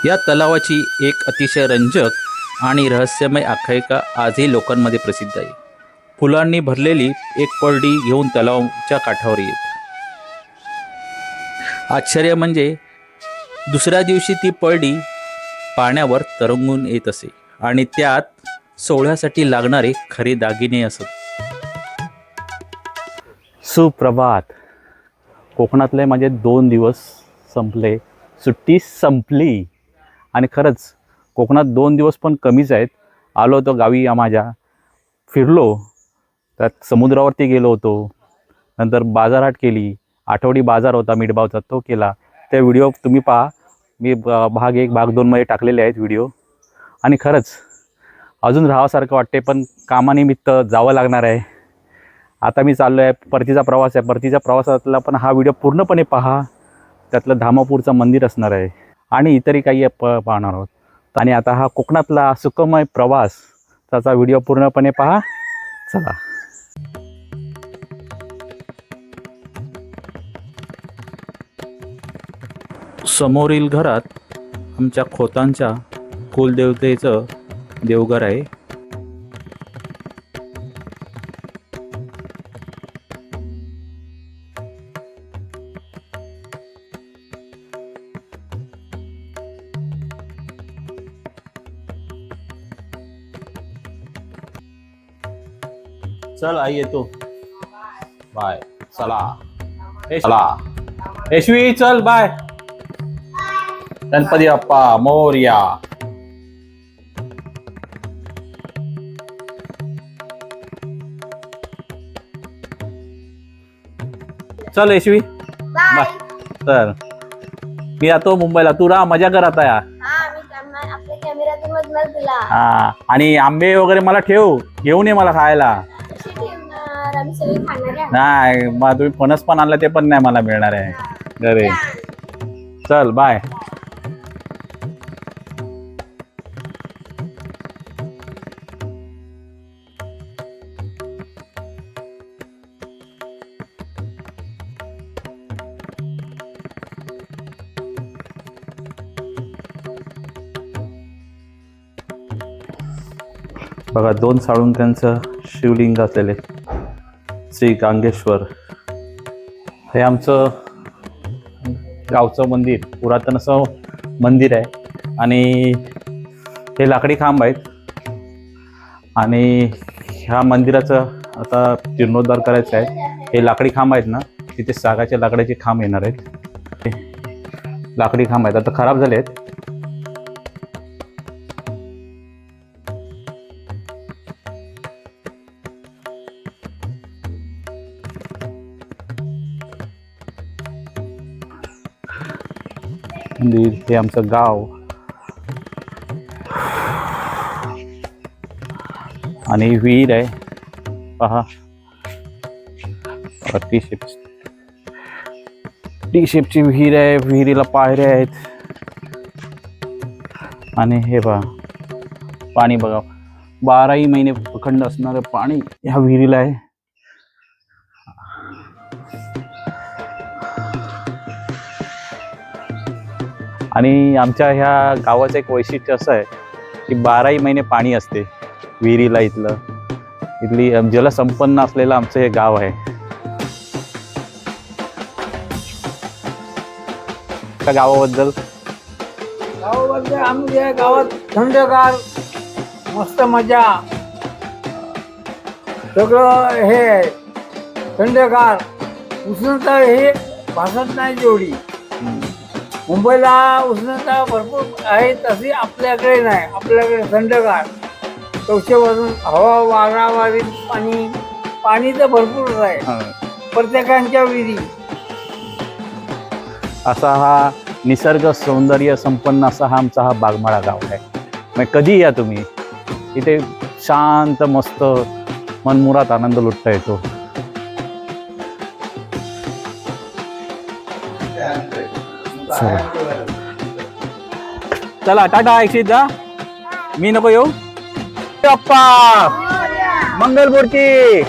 या तलावाची एक अतिशय रंजक आणि रहस्यमय आख्यायिका आजही लोकांमध्ये प्रसिद्ध आहे. फुलांनी भरलेली एक परडी घेऊन तलावाच्या काठावर येत. आश्चर्य म्हणजे दुसऱ्या दिवशी ती परडी पाण्यावर तरंगून येत असे आणि त्यात सोहळ्यासाठी लागणारे खरे दागिने असत. सुप्रभात. कोकणातले माझे 2 दिवस संपले, सुट्टी संपली. आणि खरंच कोकणात 2 दिवस पण कमीच आहेत. आलो होतो गावी माझ्या, फिरलो, त्यात समुद्रावरती गेलो होतो, नंतर बाजारहाट केली, आठवडी बाजार होता मिठबावचा तो केला. ते व्हिडिओ तुम्ही पहा, मी भाग 1 भाग 2 मध्ये टाकलेले आहेत व्हिडिओ. आणि खरंच अजून राहावसारखं वाटते, पण कामानिमित्त जावं लागणार आहे. आता मी चाललो आहे, परतीचा प्रवास आहे. परतीच्या प्रवासातला पण हा व्हिडिओ पूर्णपणे पहा. त्यातलं धामापूरचं मंदिर असणार आहे आणि इतरही काही पाहणार आहोत. आणि आता हा कोकणातला सुखमय प्रवास, त्याचा व्हिडिओ पूर्णपणे पहा. चला. समोरील घरात आमच्या खोतांच्या कुलदेवतेचं देवघर आहे. चल आई येतो. बाय. चला. चला यशवी, चल बाय. गणपती बाप्पा मोरया. चल यशवी बाय. चल मी येतो मुंबईला, तू राहा, मजा कर आता. हा, आणि आंबे वगैरे मला ठेव, घेऊन ये मला खायला. नाही मग तुम्ही फणस पण आणला, ते पण नाही मला मिळणार आहे घरी. चल बाय. बघा, 2 साळुंक्यांचं शिवलिंग असलेले श्री गांगेश्वर हे आमचं गावचं मंदिर, पुरातन असं मंदिर आहे. आणि हे लाकडी खांब आहेत. आणि ह्या मंदिराचं आता जीर्णोद्धार करायचा आहे. हे लाकडी खांब आहेत ना, तिथे सागाच्या लाकडाचे खांब येणार आहेत. लाकडी खांब आहेत, आता खराब झाले आहेत. हे आमचं गाव आणि विहीर आहे पहा. टी शेपची विहीर आहे. विहिरीला पायऱ्या आहेत. आणि हे पहा, पाणी बघा, 12ही महिने अखंड असणारं पाणी ह्या विहिरीला आहे. आणि आमच्या ह्या गावाचं एक वैशिष्ट्य असं आहे की 12ही महिने पाणी असते विहिरीला. इथली जलसंपन्न असलेलं आमचं हे गाव आहे. त्या गावाबद्दल आमच्या गावात थंडगार, मस्त मजा, सगळं हे थंडगार, उष्णता हे भासत नाही जेवढी. मुंबईला उष्णता भरपूर आहे तशी आपल्याकडे नाही. आपल्याकडे थंडगार, कवशेपासून हवा, वारा वारी, पाणी तर भरपूर आहे. प्रत्येकांच्या विहिरी. असा हा निसर्ग सौंदर्य संपन्न असा आमचा हा बागमाळा गाव आहे. मग कधी या तुम्ही, इथे शांत मस्त मनमुरात आनंद लुटता येतो. चला टाटा. एकशीत जा, मी नको येऊ. बाप्पा मंगलमूर्ती.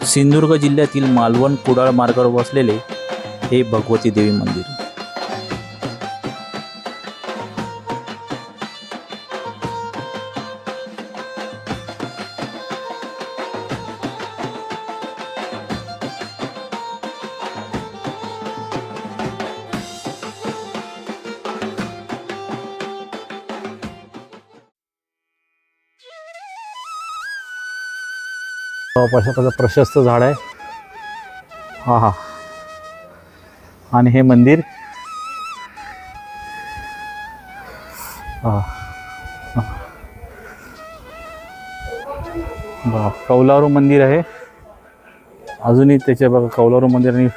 सिंधुदुर्ग जिल्ह्यातील मालवण कुडाळ मार्गावर वसलेले हे भगवती देवी मंदिर. त्याचं प्रशस्त झाड आहे. हा हा. आणि हे मंदिर कौलारू मंदिर आहे. अजूनही त्याचे बघा कौलारू मंदिर आणि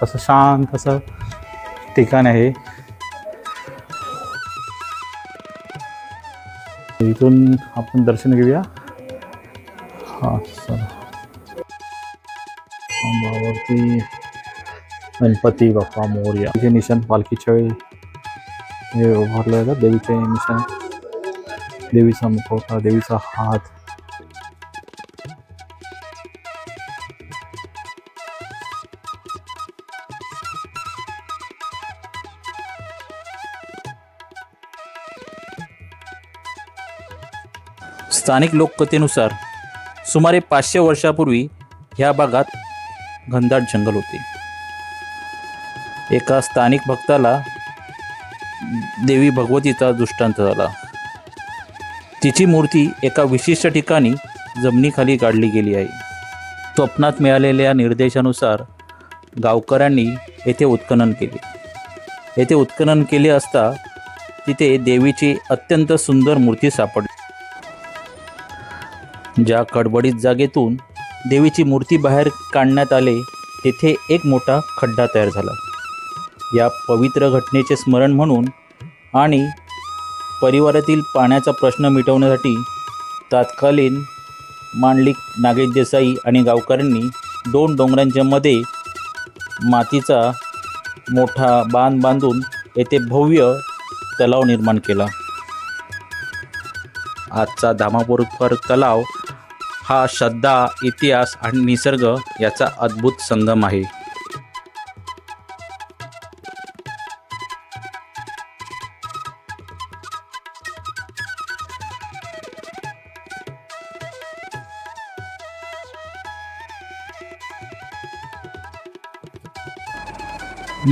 कसं शांत असं ठिकाण आहे. इथून आपण दर्शन घेऊया. हा चला. अंबावरती गणपती बाप्पा मोरया. तिचे निशाण पालखीच्या वेळी हे उभारलं आहे. देवीचे निशाण, देवीचा मुखवटा, देवीचा हात. स्थानिक लोककथेनुसार सुमारे 500 वर्षापूर्वी ह्या भागात घनदाट जंगल होते. एका स्थानिक भक्ताला देवी भगवतीचा दृष्टांत झाला. तिची मूर्ती एका विशिष्ट ठिकाणी जमिनीखाली गाडली गेली आहे. स्वप्नात मिळालेल्या निर्देशानुसार गावकऱ्यांनी येथे उत्खनन केले. येथे उत्खनन केले असता तिथे देवीची अत्यंत सुंदर मूर्ती सापडली. ज्या खडबडीत जागेतून देवीची मूर्ती बाहेर काढण्यात आले तेथे एक मोठा खड्डा तयार झाला. या पवित्र घटनेचे स्मरण म्हणून आणि परिवारातील पाण्याचा प्रश्न मिटवण्यासाठी तत्कालीन मांडलिक नागेश देसाई आणि गावकऱ्यांनी 2 डोंगरांच्या मध्ये मातीचा मोठा बांध बांधून येथे भव्य तलाव निर्माण केला. आजचा धामापूरकर तलाव हा श्रद्धा, इतिहास आणि निसर्ग याचा अद्भुत संगम आहे.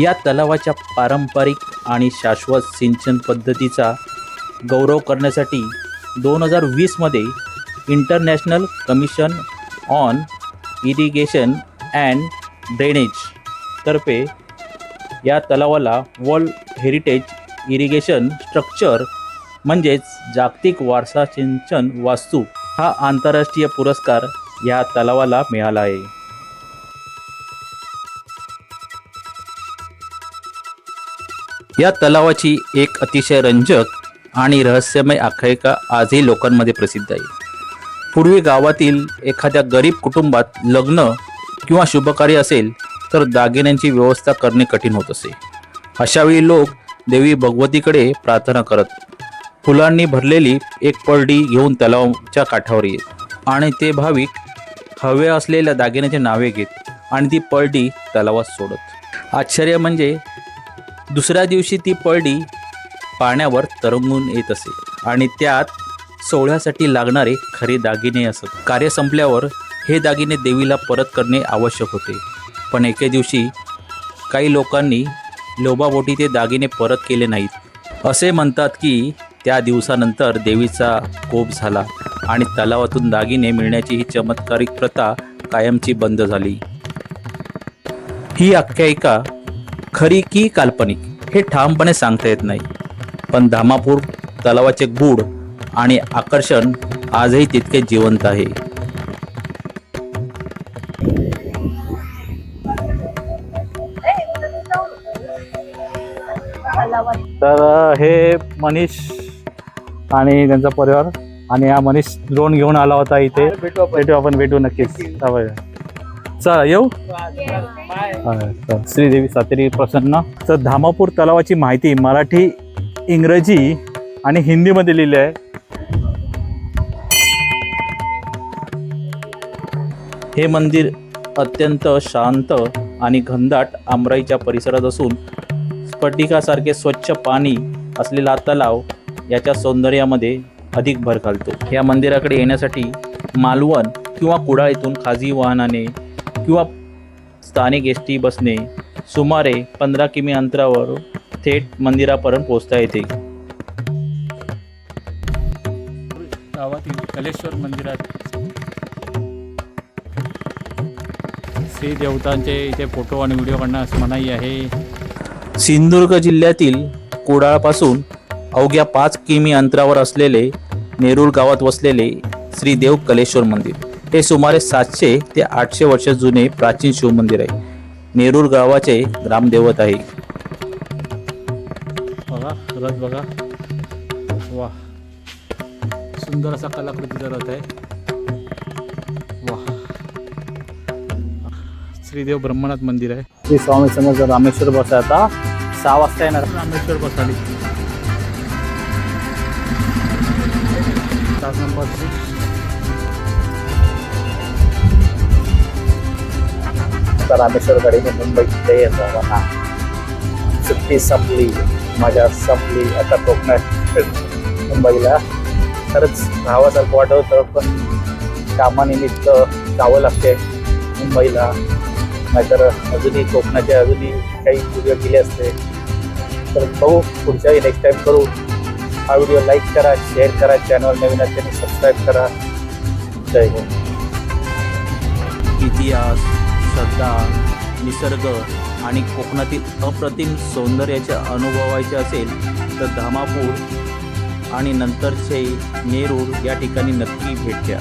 या तलावाच्या पारंपरिक आणि शाश्वत सिंचन पद्धतीचा गौरव करण्यासाठी 2020 मध्ये international commission on irrigation and drainage तर्फे या तलावाला वर्ल्ड हेरिटेज इरिगेशन स्ट्रक्चर म्हणजेच जागतिक वारसा सिंचन वास्तू हा आंतरराष्ट्रीय पुरस्कार या तलावाला मिळाला आहे. या तलावाची एक अतिशय रंजक आणि रहस्यमय आख्यायिका आजही लोकांमध्ये प्रसिद्ध आहे. पूर्वी गावातील एखाद्या गरीब कुटुंबात लग्न किंवा शुभकार्य असेल तर दागिन्यांची व्यवस्था करणे कठीण होत असे. अशावेळी लोक देवी भगवतीकडे प्रार्थना करत फुलांनी भरलेली एक परडी घेऊन तलावाच्या काठावर येत आणि ते भाविक हवे असलेल्या दागिन्याची नावे घेत आणि ती परडी तलावात सोडत. आश्चर्य म्हणजे दुसऱ्या दिवशी ती परडी पाण्यावर तरंगून येत असे आणि त्यात सोहळ्यासाठी लागणारे खरे दागिने असत. कार्य संपल्यावर हे दागिने देवीला परत करणे आवश्यक होते. पण एके दिवशी काही लोकांनी लोभापोटी ते दागिने परत केले नाहीत. असे म्हणतात की त्या दिवसानंतर देवीचा कोप झाला आणि तलावातून दागिने मिळण्याची ही चमत्कारिक प्रथा कायमची बंद झाली. ही आख्यायिका खरी की काल्पनिक हे ठामपणे सांगता येत नाही, पण धामापूर तलावाचे गूढ आणि आकर्षण आजही तितके जिवंत आहे. तर हे मनीष आणि त्यांचा परिवार आणि हा मनीष ड्रोन घेऊन आला होता इथे. भेटू नक्कीच. चला येऊ. श्रीदेवी सातेरी प्रसन्न. तर धामापूर तलावाची माहिती मराठी, इंग्रजी आणि हिंदीमध्ये लिहिले आहे. हे मंदिर अत्यंत शांत आणि घनदाट आमराईच्या परिसरात असून स्फटिकासारखे स्वच्छ पाणी असलेला हा तलाव याच्या सौंदर्यामध्ये अधिक भर घालतो. या मंदिराकडे येण्यासाठी मालवण किंवा कुडाळ येथून खाजगी वाहनाने किंवा स्थानिक एस.टी. बसने सुमारे 15 किमी अंतरावर थेट मंदिरापर्यंत पोहोचता येते. गावातील कलेश्वर मंदिरात श्री देवतांचे इथे फोटो आणि व्हिडिओ काढण्यास मनाई आहे. सिंधुदुर्ग जिल्ह्यातील कुडाळपासून अवघ्या 5 किमी अंतरावर असलेले नेरूळ गावात वसलेले श्री देव कलेश्वर मंदिर हे सुमारे 700 ते 800 वर्ष जुने प्राचीन शिवमंदिर आहे. नेरूळ गावाचे ग्रामदैवत आहे. बघा रथ बघा, वा सुंदर असा कलाकृतीचा रथ आहे. वा श्रीदेव ब्रह्मनाथ मंदिर आहे. श्री स्वामी समर्थ रामेश्वर बस आहे. आता 6 वाजता येणार रामेश्वर बस आली. तास नंबर 6. आता रामेश्वर गाडीने मुंबईत येतो. सुट्टी संपली, मजा संपली. आता कोकणात मुंबईला खरंच राहावासारखं वाटत होतं, पण कामानिमित्त जावं लागते मुंबईला. नाहीतर अजूनही कोकणाचे अजूनही काही व्हिडिओ केले असते. तर बघू पुढच्याही नेक्स्ट टाईम करू. हा व्हिडिओ लाईक करा, शेअर करा, चॅनल नवीन असल्याने सबस्क्राईब करा. जय हिंद. इतिहास, श्रद्धा, निसर्ग आणि कोकणातील अप्रतिम सौंदर्याचे अनुभवायचे असेल तर धामापूर आणि नंतरचे नेरूळ या ठिकाणी नक्की भेट द्या.